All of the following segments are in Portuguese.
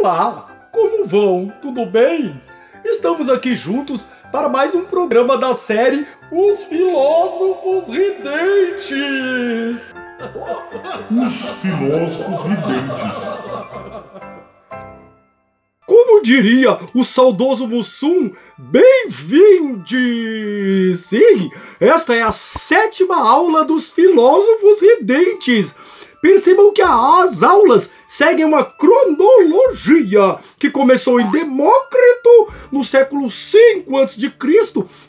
Olá, como vão? Tudo bem? Estamos aqui juntos para mais um programa da série Os Filósofos Ridentes. Os Filósofos Ridentes. Como diria o saudoso Mussum, bem-vinde! Sim, esta é a 7ª aula dos Filósofos Ridentes. Percebam que as aulas seguem uma cronologia que começou em Demócrito no século 5 a.C.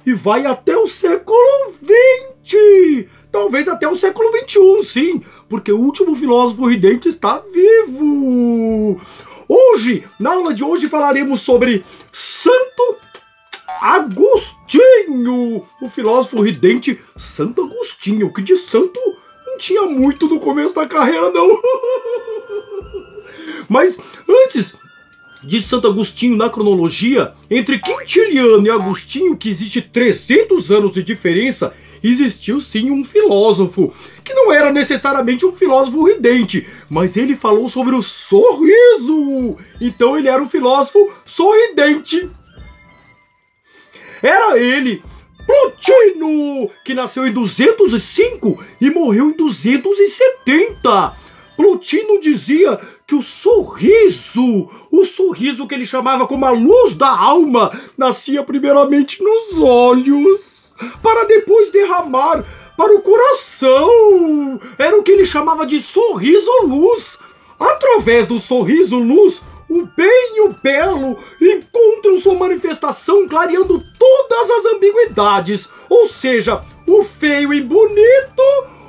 e vai até o século 20. Talvez até o século 21, sim, porque o último filósofo ridente está vivo. Hoje, na aula de hoje, falaremos sobre Santo Agostinho, o filósofo ridente Santo Agostinho, que de santo não tinha muito no começo da carreira, não. Mas antes de Santo Agostinho na cronologia, entre Quintiliano e Agostinho, que existe 300 anos de diferença, existiu sim um filósofo, que não era necessariamente um filósofo ridente, mas ele falou sobre o sorriso. Então ele era um filósofo sorridente. Era ele, Plotino, que nasceu em 205 e morreu em 270. Plotino dizia que o sorriso que ele chamava como a luz da alma, nascia primeiramente nos olhos, para depois derramar para o coração. Era o que ele chamava de sorriso-luz. Através do sorriso-luz, o bem e o belo encontram sua manifestação clareando todas as ambiguidades, ou seja, o feio em bonito,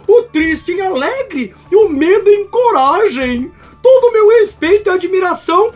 o triste em alegre e o medo em coragem. Todo o meu respeito e admiração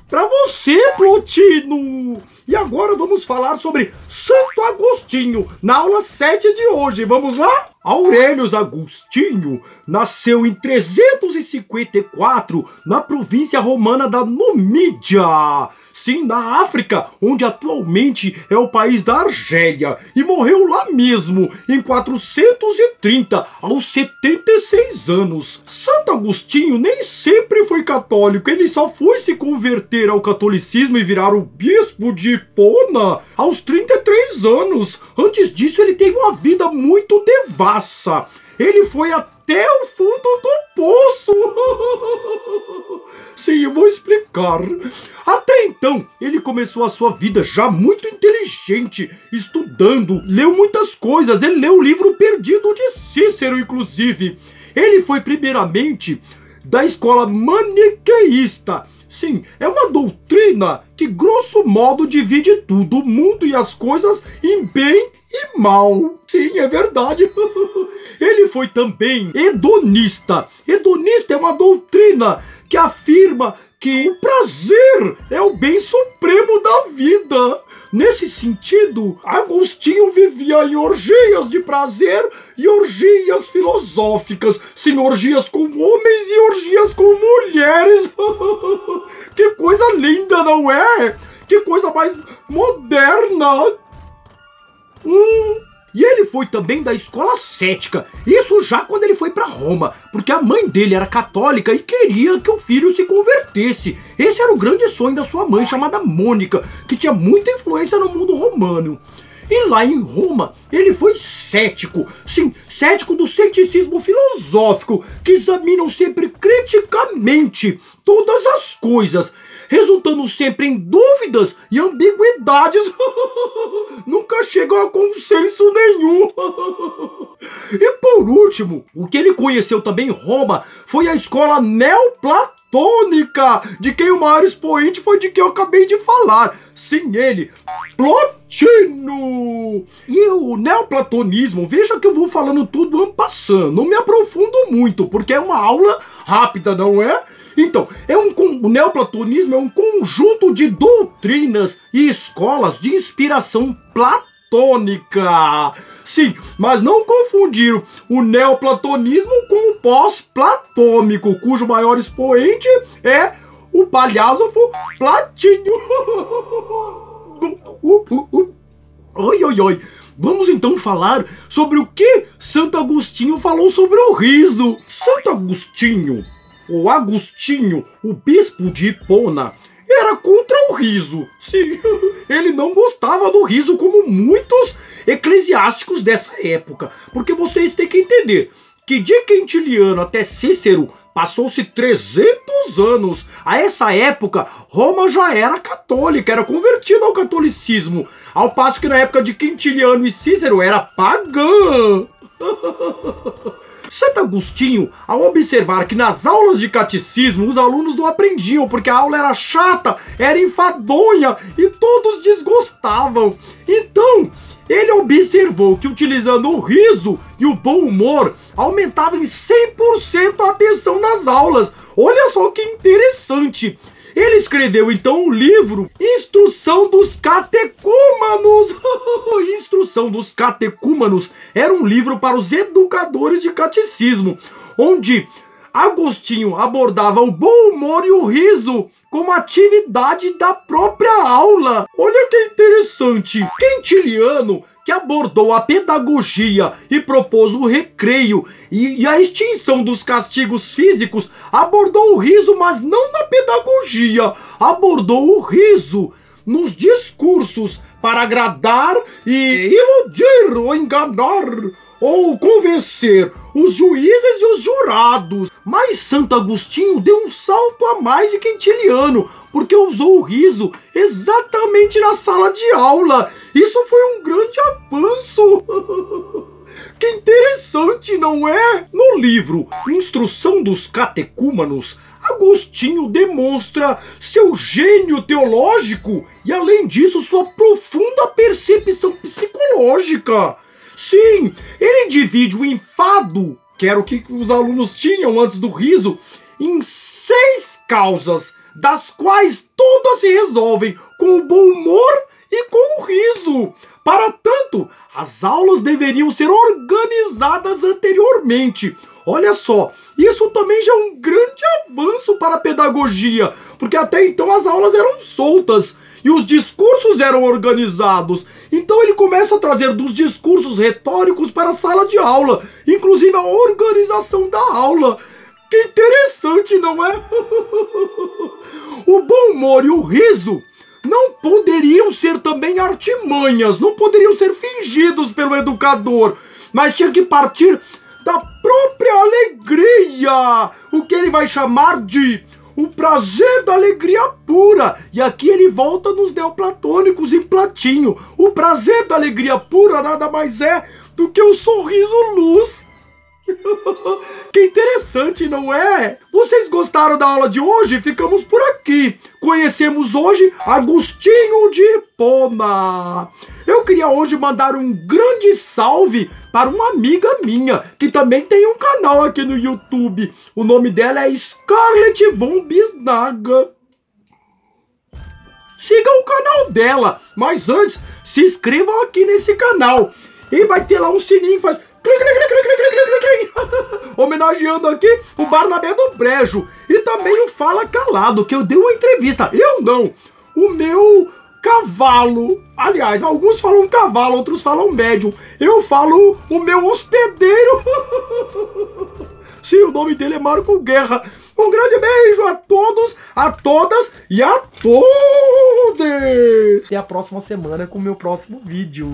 para você, Plotino. E agora vamos falar sobre Santo Agostinho, na aula 7 de hoje. Vamos lá? Aurelius Agostinho nasceu em 354 na província romana da Numídia, sim, na África, onde atualmente é o país da Argélia, e morreu lá mesmo em 430, aos 76 anos. Santo Agostinho nem sempre foi católico, ele só foi se converter ao catolicismo e virar o bispo de Hipona aos 33 anos. Antes disso, ele teve uma vida muito devassa. Ele foi até o fundo do poço. Sim, eu vou explicar. Até então, ele começou a sua vida já muito inteligente, estudando, leu muitas coisas. Ele leu o livro perdido de Cícero, inclusive. Ele foi primeiramente da escola maniqueísta. Sim, é uma doutrina que, grosso modo, divide tudo, o mundo e as coisas, em bem e mal. Sim, é verdade. Ele foi também hedonista. Hedonista é uma doutrina que afirma que o prazer é o bem supremo da vida. Nesse sentido, Agostinho vivia em orgias de prazer e orgias filosóficas. Sim, orgias com homens e orgias com mulheres. Que coisa linda, não é? Que coisa mais moderna. E ele foi também da escola cética, isso já quando ele foi para Roma, porque a mãe dele era católica e queria que o filho se convertesse. Esse era o grande sonho da sua mãe, chamada Mônica, que tinha muita influência no mundo romano. E lá em Roma, ele foi cético, sim, cético do ceticismo filosófico, que examinam sempre criticamente todas as coisas, resultando sempre em dúvidas e ambiguidades. Nunca chegam a consenso nenhum. E por último, o que ele conheceu também em Roma foi a escola neoplatônica, de quem o maior expoente foi de quem eu acabei de falar. Sim, ele, Plotino. E o neoplatonismo, veja que eu vou falando tudo en passant, não me aprofundo muito, porque é uma aula rápida, não é? Então, o neoplatonismo é um conjunto de doutrinas e escolas de inspiração platônica. Sim, mas não confundir o neoplatonismo com o pós-platônico, cujo maior expoente é o palhaço Platinho. Oi, oi, oi. Vamos então falar sobre o que Santo Agostinho falou sobre o riso. Santo Agostinho o Agostinho, o bispo de Hipona, era contra o riso. Sim, ele não gostava do riso como muitos eclesiásticos dessa época. Porque vocês têm que entender que de Quintiliano até Cícero passou-se 300 anos. A essa época, Roma já era católica, era convertida ao catolicismo. Ao passo que na época de Quintiliano e Cícero era pagã. Santo Agostinho, ao observar que nas aulas de catecismo os alunos não aprendiam porque a aula era chata, era enfadonha e todos desgostavam. Então, ele observou que utilizando o riso e o bom humor aumentava em 100% a atenção nas aulas. Olha só que interessante. Ele escreveu então o livro Instrução dos Catecúmanos. Instrução dos Catecúmanos era um livro para os educadores de catecismo, onde Agostinho abordava o bom humor e o riso como atividade da própria aula. Olha que interessante. Quintiliano, que abordou a pedagogia e propôs o recreio e a extinção dos castigos físicos, abordou o riso, mas não na pedagogia, abordou o riso nos discursos para agradar e iludir ou enganar ou convencer os juízes e os jurados. Mas Santo Agostinho deu um salto a mais de Quintiliano, porque usou o riso exatamente na sala de aula. Isso foi um grande avanço. Que interessante, não é? No livro Instrução dos Catecúmanos, Agostinho demonstra seu gênio teológico e, além disso, sua profunda percepção psicológica. Sim, ele divide o enfado, que era o que os alunos tinham antes do riso, em 6 causas, das quais todas se resolvem com o bom humor e com o riso. Para tanto, as aulas deveriam ser organizadas anteriormente. Olha só, isso também já é um grande avanço para a pedagogia, porque até então as aulas eram soltas e os discursos eram organizados. Então ele começa a trazer dos discursos retóricos para a sala de aula, inclusive a organização da aula. Que interessante, não é? O bom humor e o riso não poderiam ser também artimanhas, não poderiam ser fingidos pelo educador, mas tinha que partir da própria alegria, o que ele vai chamar de o prazer da alegria pura. E aqui ele volta nos neoplatônicos em Platinho. O prazer da alegria pura nada mais é do que o sorriso-luz. Que interessante, não é? Vocês gostaram da aula de hoje? Ficamos por aqui. Conhecemos hoje Agostinho de Hipona. Eu queria hoje mandar um grande salve para uma amiga minha, que também tem um canal aqui no YouTube. O nome dela é Scarlett von Bisnaga. Sigam o canal dela, mas antes, se inscrevam aqui nesse canal. E vai ter lá um sininho que faz... homenageando aqui o Barnabé do Brejo e também o Fala Calado, que eu dei uma entrevista. Eu não, o meu cavalo, aliás, alguns falam cavalo, outros falam médium, eu falo o meu hospedeiro. Sim, o nome dele é Marco Guerra. Um grande beijo a todos, a todas e a todos. Até a próxima semana com o meu próximo vídeo.